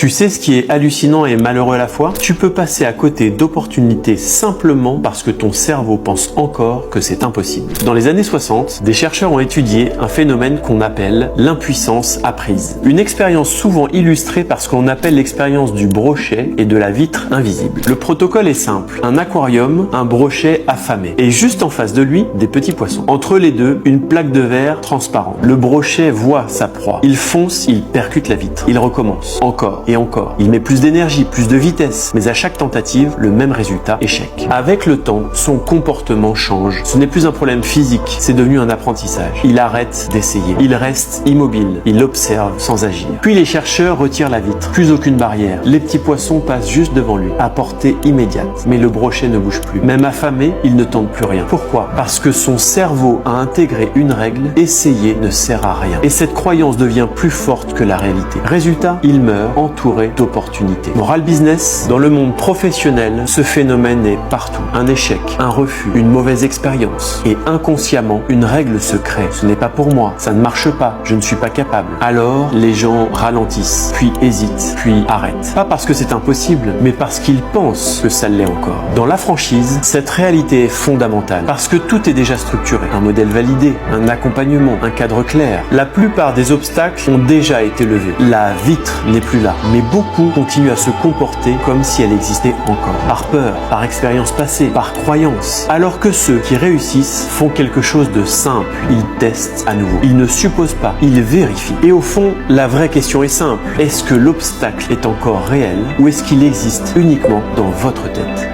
Tu sais ce qui est hallucinant et malheureux à la fois? Tu peux passer à côté d'opportunités simplement parce que ton cerveau pense encore que c'est impossible. Dans les années 60, des chercheurs ont étudié un phénomène qu'on appelle l'impuissance apprise. Une expérience souvent illustrée par ce qu'on appelle l'expérience du brochet et de la vitre invisible. Le protocole est simple. Un aquarium, un brochet affamé. Et juste en face de lui, des petits poissons. Entre les deux, une plaque de verre transparente. Le brochet voit sa proie. Il fonce, il percute la vitre. Il recommence. Encore. Et encore. Il met plus d'énergie, plus de vitesse, mais à chaque tentative, le même résultat, échec. Avec le temps, son comportement change. Ce n'est plus un problème physique, c'est devenu un apprentissage. Il arrête d'essayer. Il reste immobile. Il observe sans agir. Puis les chercheurs retirent la vitre. Plus aucune barrière. Les petits poissons passent juste devant lui, à portée immédiate. Mais le brochet ne bouge plus. Même affamé, il ne tente plus rien. Pourquoi? Parce que son cerveau a intégré une règle, essayer ne sert à rien. Et cette croyance devient plus forte que la réalité. Résultat, il meurt entouré d'opportunités. Moral business, dans le monde professionnel, ce phénomène est partout. Un échec, un refus, une mauvaise expérience. Et inconsciemment, une règle se crée. Ce n'est pas pour moi, ça ne marche pas, je ne suis pas capable. Alors, les gens ralentissent, puis hésitent, puis arrêtent. Pas parce que c'est impossible, mais parce qu'ils pensent que ça l'est encore. Dans la franchise, cette réalité est fondamentale. Parce que tout est déjà structuré. Un modèle validé, un accompagnement, un cadre clair. La plupart des obstacles ont déjà été levés. La vitre n'est plus là. Mais beaucoup continuent à se comporter comme si elle existait encore. Par peur, par expérience passée, par croyance. Alors que ceux qui réussissent font quelque chose de simple. Ils testent à nouveau. Ils ne supposent pas, ils vérifient. Et au fond, la vraie question est simple. Est-ce que l'obstacle est encore réel ou est-ce qu'il existe uniquement dans votre tête ?